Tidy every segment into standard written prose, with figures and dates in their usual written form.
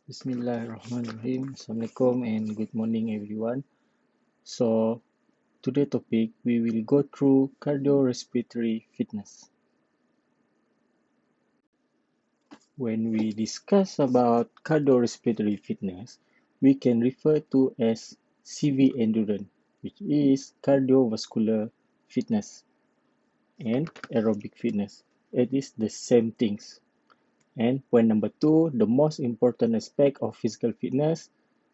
Bismillahirrahmanirrahim. Assalamualaikum and good morning everyone. So today topic we will go through cardiorespiratory fitness. When we discuss about cardiorespiratory fitness, we can refer to as CV endurance, which is cardiovascular fitness, and aerobic fitness. It is the same things. And point number two, the most important aspect of physical fitness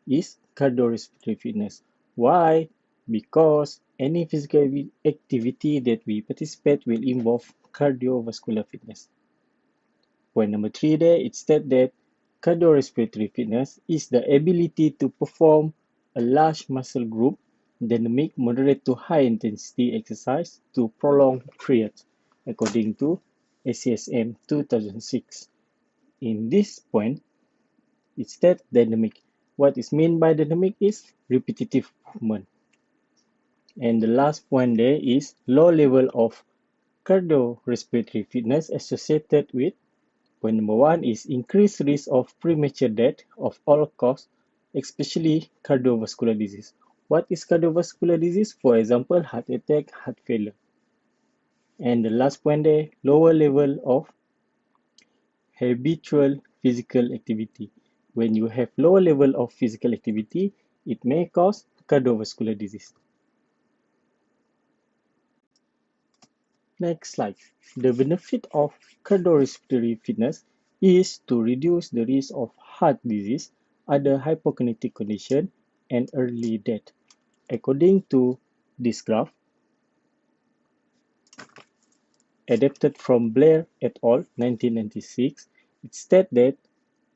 is cardiorespiratory fitness. Why? Because any physical activity that we participate will involve cardiovascular fitness. Point number three there, it states that cardiorespiratory fitness is the ability to perform a large muscle group, dynamic, moderate to high intensity exercise to prolonged periods, according to ACSM 2006. In this point, it's that dynamic. What is meant by dynamic is repetitive movement. And the last point there is low level of cardiorespiratory fitness associated with point number one is increased risk of premature death of all cause, especially cardiovascular disease. What is cardiovascular disease? For example, heart attack, heart failure. And the last point there, lower level of habitual physical activity. When you have lower level of physical activity, it may cause cardiovascular disease. Next slide. The benefit of cardiorespiratory fitness is to reduce the risk of heart disease, other hypokinetic condition, and early death. According to this graph, adapted from Blair et al. 1996, it states that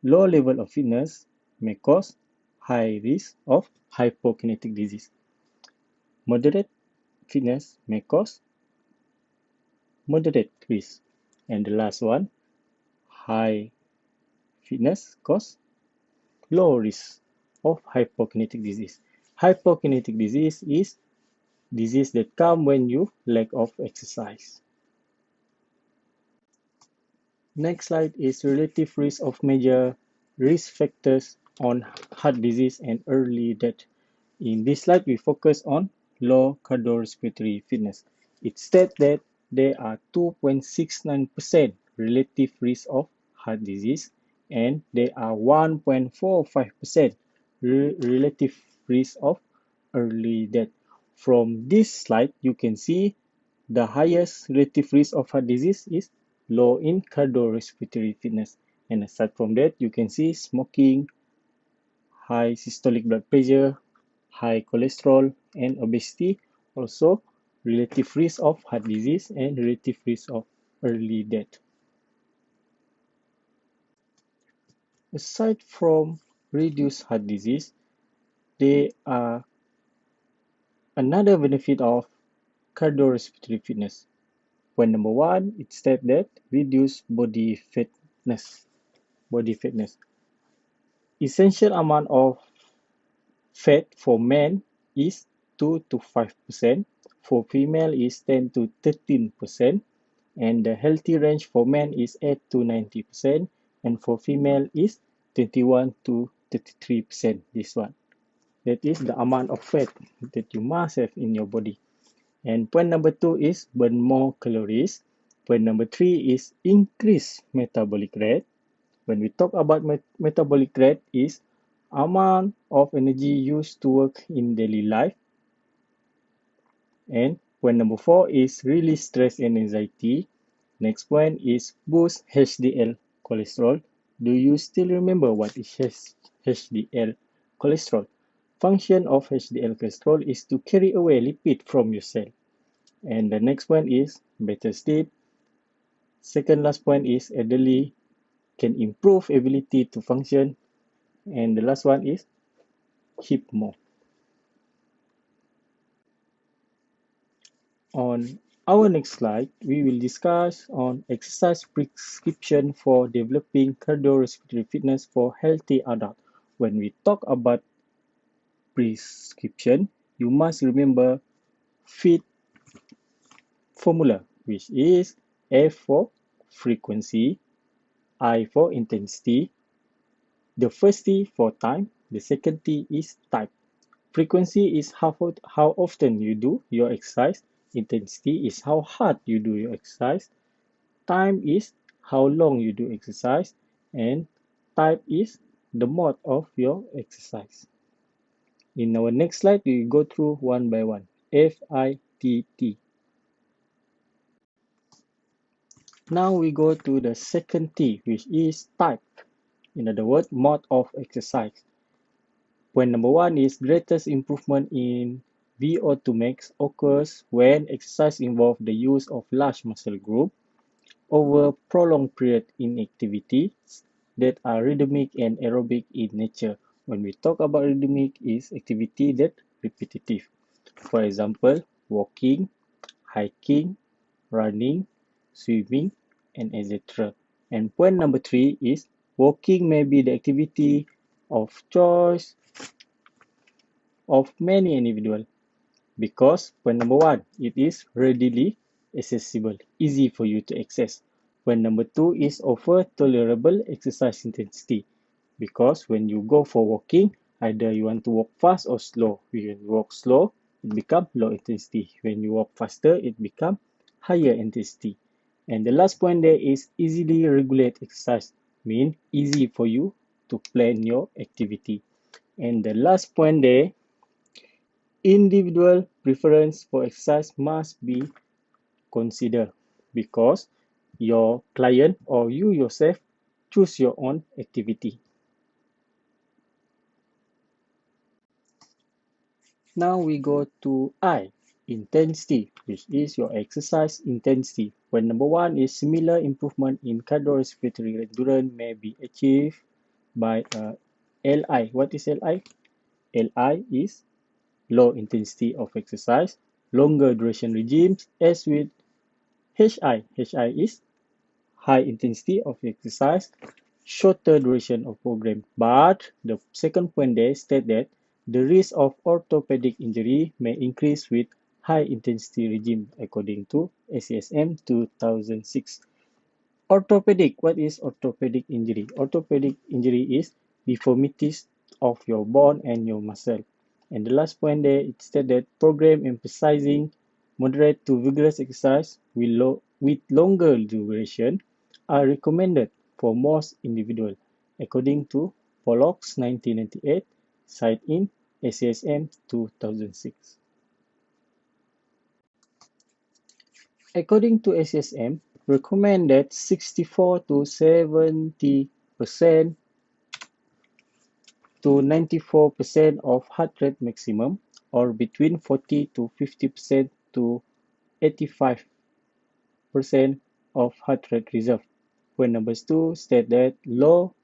low level of fitness may cause high risk of hypokinetic disease. Moderate fitness may cause moderate risk. And the last one, high fitness cause low risk of hypokinetic disease. Hypokinetic disease is disease that come when you lack of exercise. Next slide is relative risk of major risk factors on heart disease and early death. In this slide, we focus on low cardiorespiratory fitness. It states that there are 2.69% relative risk of heart disease and there are 1.45% relative risk of early death. From this slide, you can see the highest relative risk of heart disease is low in cardiorespiratory fitness. And aside from that, you can see smoking, high systolic blood pressure, high cholesterol, and obesity. Also, relative risk of heart disease and relative risk of early death. Aside from reduced heart disease, there are another benefit of cardiorespiratory fitness. Point number one, it states that reduce body fatness. Body fatness. Essential amount of fat for men is 2 to 5%, for female is 10 to 13%, and the healthy range for men is 8 to 90%, and for female is 21 to 33%. This one. That is the amount of fat that you must have in your body. And point number two is burn more calories. Point number three is increase metabolic rate. When we talk about metabolic rate is amount of energy used to work in daily life. And point number four is release stress and anxiety. Next point is boost HDL cholesterol. Do you still remember what is HDL cholesterol? Function of HDL cholesterol is to carry away lipid from your cell. And the next one is better sleep. Second last point is elderly can improve ability to function. And the last one is keep more. On our next slide, we will discuss on exercise prescription for developing cardiorespiratory fitness for healthy adults. When we talk about prescription, you must remember FIT formula, which is F for frequency, I for intensity, The first T for time, the second T is type. Frequency is how often you do your exercise. Intensity is how hard you do your exercise. Time is how long you do exercise. And type is the mode of your exercise. In our next slide, we go through one by one. FITT. Now we go to the second T, which is type. In other words, mode of exercise. Point number one is greatest improvement in VO2 max occurs when exercise involves the use of large muscle group over prolonged period in activities that are rhythmic and aerobic in nature. When we talk about rhythmic, is activity that repetitive. For example, walking, hiking, running, swimming, and etc. And point number three is walking may be the activity of choice of many individuals because point number one, it is readily accessible, easy for you to access. Point number two is offer tolerable exercise intensity because when you go for walking, either you want to walk fast or slow. When you walk slow, it becomes low intensity. When you walk faster, it becomes higher intensity. And the last point there is easily regulate exercise, mean easy for you to plan your activity. And the last point there, individual preference for exercise must be considered because your client or you yourself choose your own activity. Now we go to I, intensity, which is your exercise intensity. When number one is similar improvement in cardiorespiratory endurance may be achieved by LI. What is LI? LI is low intensity of exercise, longer duration regimes, as with HI. HI is high intensity of exercise, shorter duration of program. But the second point there state that the risk of orthopedic injury may increase with high intensity regime according to ACSM 2006. Orthopedic, what is orthopedic injury? Orthopedic injury is deformities of your bone and your muscle. And the last point there, it said that program emphasizing moderate to vigorous exercise with longer duration are recommended for most individuals, according to Pollocks 1998, cited in ACSM 2006. According to ACSM, recommended 64 to 70% to 94% of heart rate maximum, or between 40 to 50% to 85% of heart rate reserve. Point number two state that low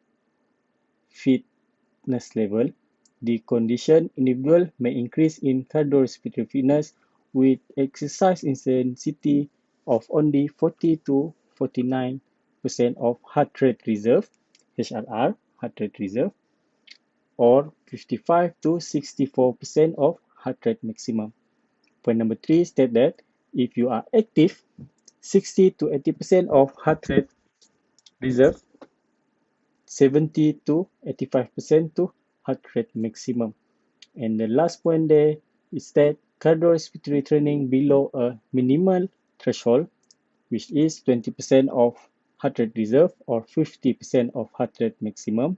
fitness level, the condition individual may increase in cardiorespiratory fitness with exercise intensity of only 40 to 49% of heart rate reserve, HRR, heart rate reserve, or 55 to 64% of heart rate maximum. Point number three state that if you are active, 60 to 80% of heart rate reserve, 70 to 85% to heart rate maximum. And the last point there is that cardiorespiratory training below a minimal threshold, which is 20% of heart rate reserve or 50% of heart rate maximum,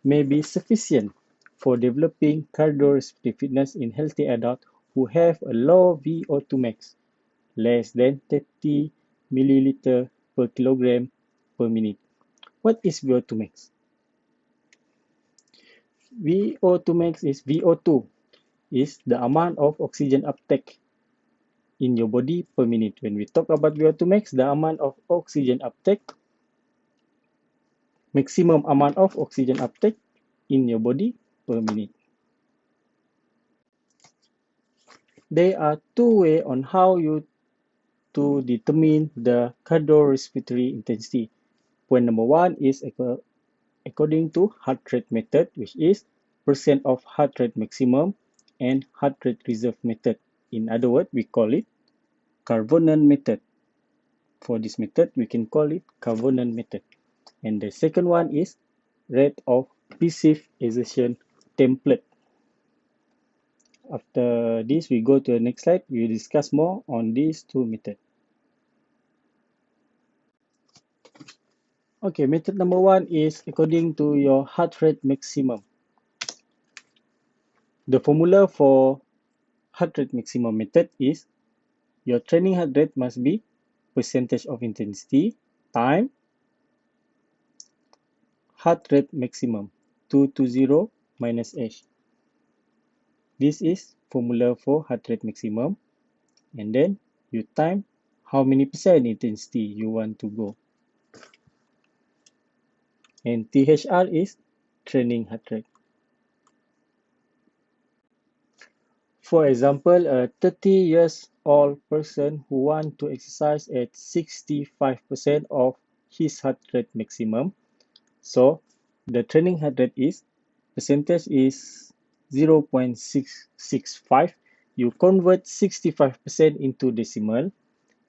may be sufficient for developing cardiorespiratory fitness in healthy adults who have a low VO2 max, less than 30 milliliter per kilogram per minute. What is VO2 max? VO2 max is VO2 is the amount of oxygen uptake in your body per minute. When we talk about VO2 max, the amount of oxygen uptake, maximum amount of oxygen uptake in your body per minute. There are two ways on how you to determine the cardiorespiratory intensity. Point number one is according to heart rate method, which is percent of heart rate maximum and heart rate reserve method. In other words, we call it Carbonan method. For this method, we can call it Carbonan method. And the second one is rate of passive exertion template. After this, we go to the next slide. We will discuss more on these two methods. Okay, method number one is according to your heart rate maximum. The formula for heart rate maximum method is your training heart rate must be percentage of intensity time heart rate maximum 220 minus h. This is formula for heart rate maximum, and then you time how many percent intensity you want to go. And THR is training heart rate. For example, a 30 years old person who want to exercise at 65% of his heart rate maximum. So the training heart rate is percentage is 0.665. You convert 65% into decimal,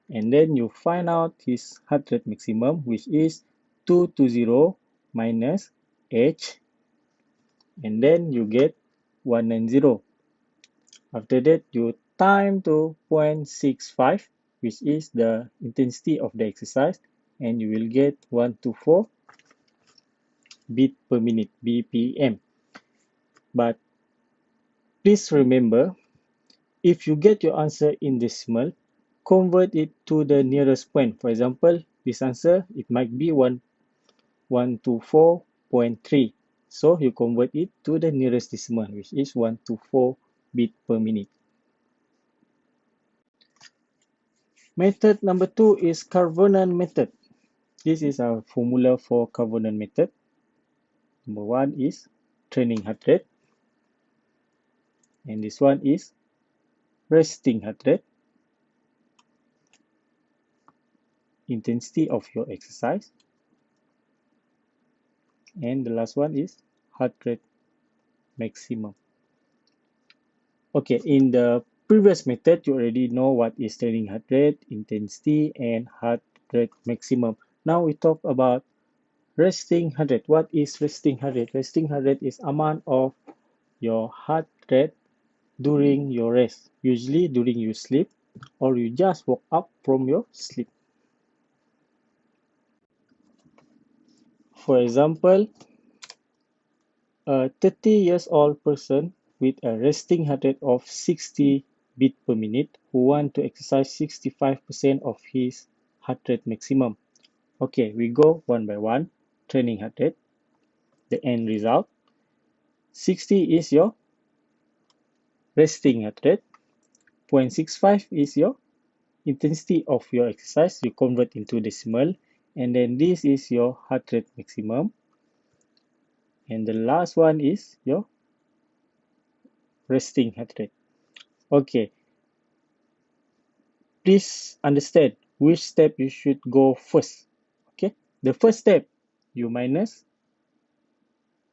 and then you find out his heart rate maximum, which is 220 minus h, and then you get 190. After that, you time to 0.65, which is the intensity of the exercise, and you will get 124 beat per minute, BPM. But please remember, if you get your answer in decimal, convert it to the nearest point. For example, this answer, it might be 124.3. So you convert it to the nearest decimal, which is 124 beat per minute. Method number two is Covenant method. This is our formula for Covenant method. Number one is training heart rate, and this one is resting heart rate, intensity of your exercise, and the last one is heart rate maximum. Okay, in the previous method, you already know what is training heart rate, intensity, and heart rate maximum. Now we talk about resting heart rate. What is resting heart rate? Resting heart rate is amount of your heart rate during your rest, usually during your sleep, or you just woke up from your sleep. For example, a 30 years old person with a resting heart rate of 60 beat per minute who want to exercise 65% of his heart rate maximum. Okay, we go one by one. Training heart rate, the end result. 60 is your resting heart rate. 0.65 is your intensity of your exercise. You convert into decimal. And then this is your heart rate maximum. And the last one is your resting heart rate. Okay, please understand which step you should go first. Okay, the first step, you minus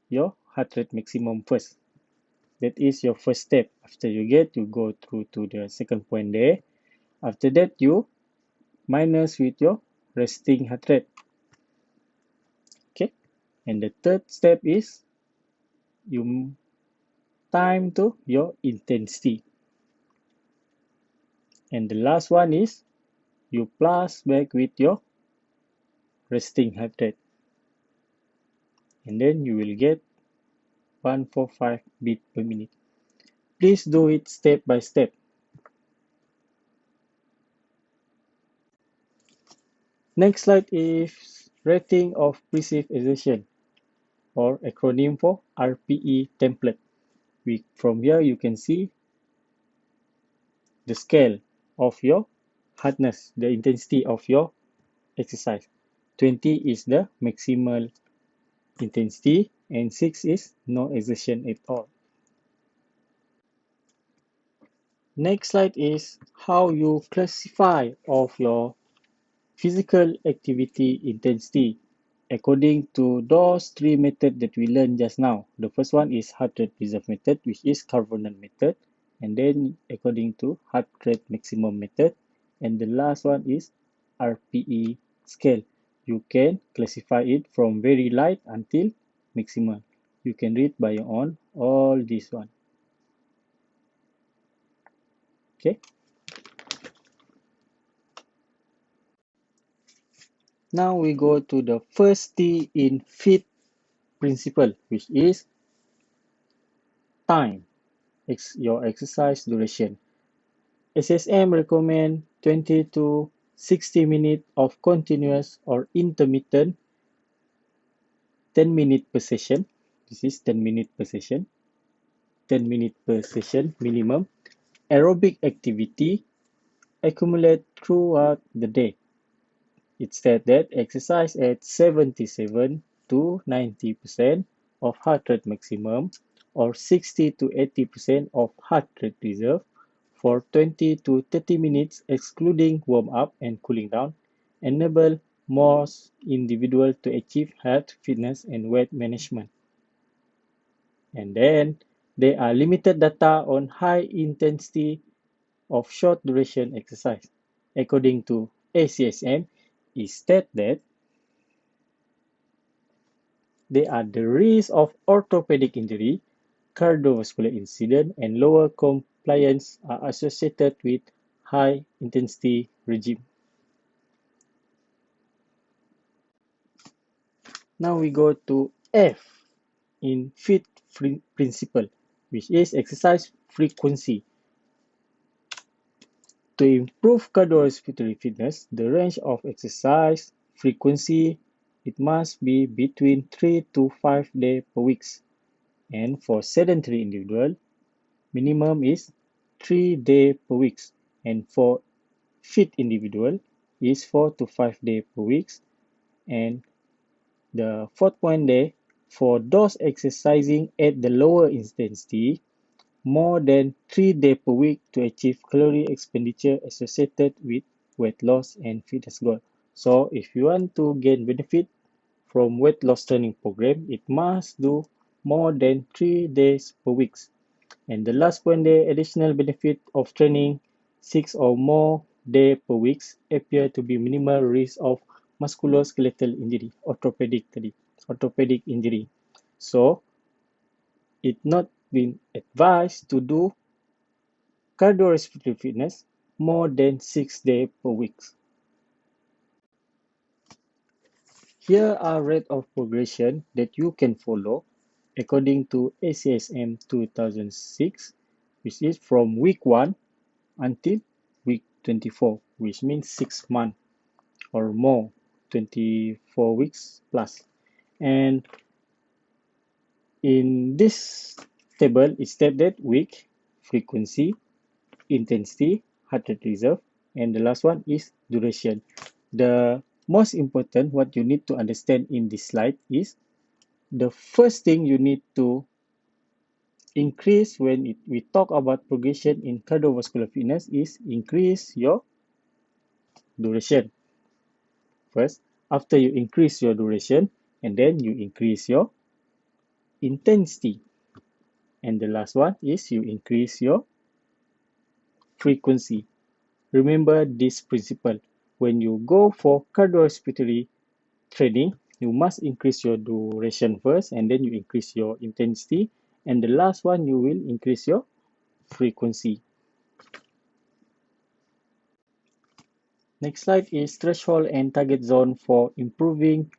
your heart rate maximum first. That is your first step. After you get, you go through to the second point there. After that, you minus with your resting heart rate. Okay, and the third step is you time to your intensity. And the last one is you plus back with your resting heart rate. And then you will get 145 beat per minute. Please do it step by step. Next slide is rating of passive exertion, or acronym for RPE template. From here you can see the scale of your hardness, the intensity of your exercise. 20 is the maximal intensity and 6 is no exertion at all. Next slide is how you classify of your physical activity intensity according to those three methods that we learned just now. The first one is heart rate reserve method, which is Covenant method, and then according to heart rate maximum method, and the last one is RPE scale. You can classify it from very light until maximum. You can read by your own all this one. Okay. Now we go to the first T in fit principle, which is time, your exercise duration. SSM recommend 20 to 60 minutes of continuous or intermittent 10 minutes per session. This is 10 minutes per session. 10 minutes per session minimum. Aerobic activity accumulate throughout the day. It said that exercise at 77 to 90% of heart rate maximum or 60 to 80% of heart rate reserve for 20 to 30 minutes excluding warm up and cooling down enable most individuals to achieve health, fitness, and weight management. And then there are limited data on high intensity of short duration exercise. According to ACSM, it states that there are the risk of orthopedic injury, cardiovascular incident, and lower compliance are associated with high intensity regime. Now we go to F in fit principle, which is exercise frequency. To improve cardiorespiratory fitness, the range of exercise frequency it must be between 3 to 5 days per week. And for sedentary individual, minimum is 3 days per week. And for fit individual is 4 to 5 days per week. And the fourth point there, for those exercising at the lower intensity, more than 3 days per week to achieve calorie expenditure associated with weight loss and fitness goal. So if you want to gain benefit from weight loss training program, it must do more than 3 days per week. And the last point there, additional benefit of training 6 or more days per week appear to be minimal risk of musculoskeletal injury, orthopedic injury. So it not been advised to do cardiorespiratory fitness more than 6 days per week. Here are rate of progression that you can follow according to ACSM 2006, which is from week 1 until week 24, which means 6 months or more, 24 weeks plus. And in this table, it stated that week, frequency, intensity, heart rate reserve, and the last one is duration. The most important, what you need to understand in this slide is the first thing you need to increase when we talk about progression in cardiovascular fitness is increase your duration. First, after you increase your duration, and then you increase your intensity. And the last one is you increase your frequency. Remember this principle. When you go for cardiorespiratory training, you must increase your duration first, and then you increase your intensity. And the last one, you will increase your frequency. Next slide is threshold and target zone for improving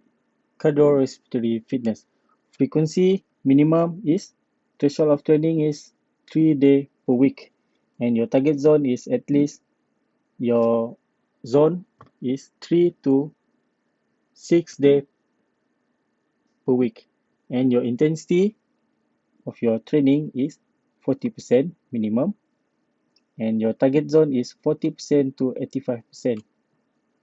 cardiorespiratory fitness. Frequency minimum is threshold of training is 3 days per week, and your target zone is at least your zone is 3 to 6 days per week, and your intensity of your training is 40% minimum, and your target zone is 40% to 85%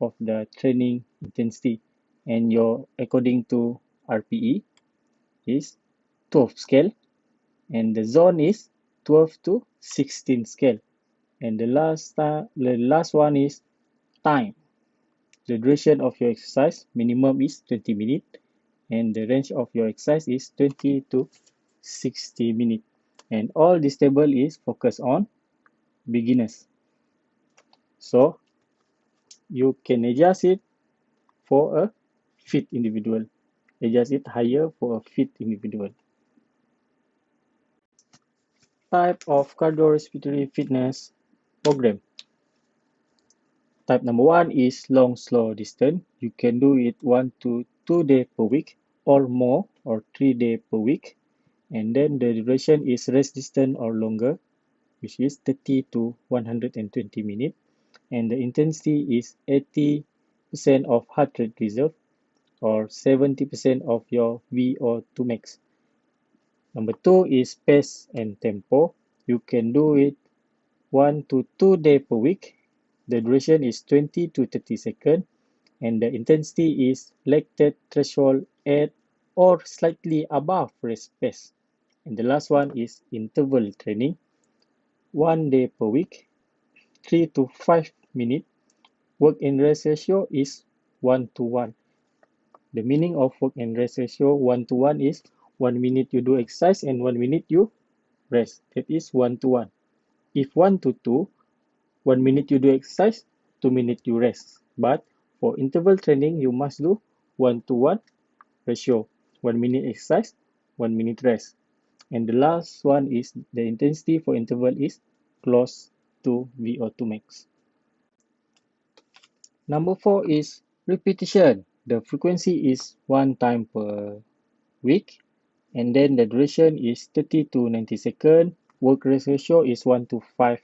of the training intensity, and your according to RPE is 12 scale, and the zone is 12 to 16 scale, and the last one is time. The duration of your exercise minimum is 20 minutes, and the range of your exercise is 20 to 60 minutes. And all this table is focused on beginners. So you can adjust it for a fit individual. Adjust it higher for a fit individual. Type of cardiorespiratory fitness program. Type number one is long slow distance. You can do it 1 to 2 days per week or more, or 3 days per week. And then the duration is race distance or longer, which is 30 to 120 minutes. And the intensity is 80% of heart rate reserve or 70% of your VO2 max. Number two is pace and tempo. You can do it 1 to 2 days per week. The duration is 20 to 30 seconds, and the intensity is lactate threshold at or slightly above race pace. And the last one is interval training, 1 day per week, 3 to 5 minutes. Work and rest ratio is 1 to 1. The meaning of work and rest ratio 1 to 1 is 1 minute you do exercise and 1 minute you rest. That is 1 to 1. If 1 to 2, 1 minute you do exercise, 2 minutes you rest. But for interval training, you must do 1 to 1 ratio. 1 minute exercise, 1 minute rest. And the last one is the intensity for interval is close to VO2 max. Number four is repetition. The frequency is 1 time per week, and then the duration is 30 to 90 seconds. Work rest ratio is 1 to 5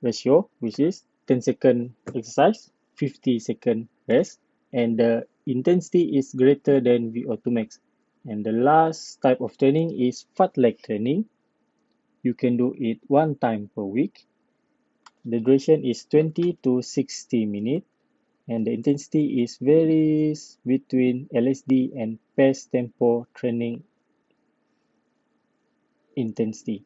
ratio, which is 10-second exercise, 50-second rest, and the intensity is greater than VO2 max. And the last type of training is fat leg training. You can do it 1 time per week. The duration is 20 to 60 minutes, and the intensity is varies between LSD and pace tempo training intensity.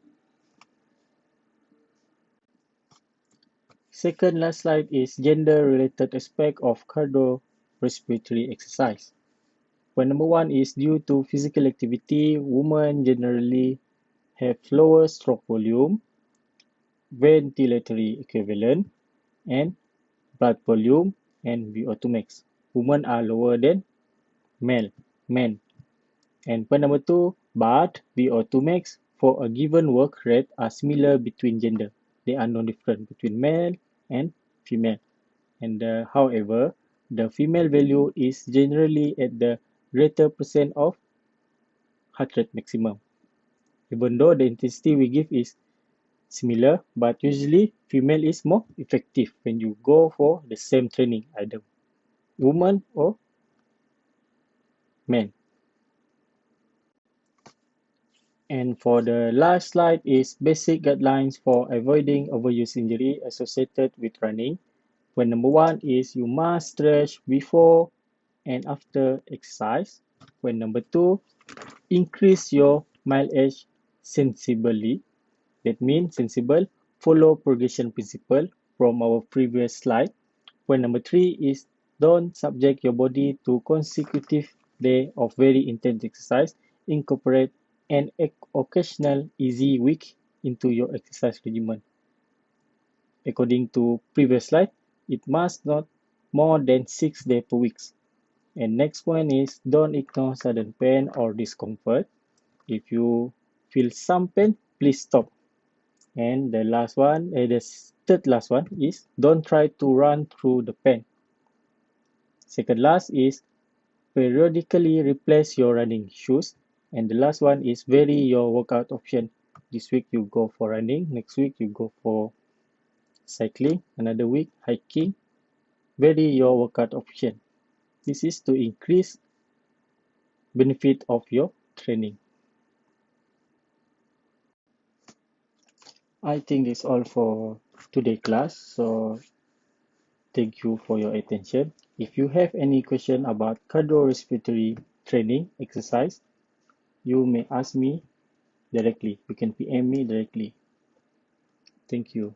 Second last slide is gender-related aspect of cardiorespiratory exercise. Point number one is due to physical activity, women generally have lower stroke volume, ventilatory equivalent, and blood volume and VO2 max. Women are lower than men. And point number two, but VO2 max for a given work rate are similar between gender. There are no difference between male and female. And however, the female value is generally at the greater percent of heart rate maximum. Even though the intensity we give is similar, but usually female is more effective when you go for the same training, either woman or man. And for the last slide is basic guidelines for avoiding overuse injury associated with running. Point number one is you must stretch before and after exercise. Point number two, increase your mileage sensibly. That means sensible, follow progression principle from our previous slide. Point number three is don't subject your body to consecutive day of very intense exercise. Incorporate an occasional easy week into your exercise regimen. According to previous slide, it must not more than 6 days per week. And next one is don't ignore sudden pain or discomfort. If you feel some pain, please stop. And the third last one is don't try to run through the pain. Second last is periodically replace your running shoes. And the last one is vary your workout option. This week you go for running, next week you go for cycling, another week hiking. Vary your workout option. This is to increase benefit of your training. I think that's all for today class. So thank you for your attention. If you have any question about cardiorespiratory training exercise, you may ask me directly. You can PM me directly. Thank you.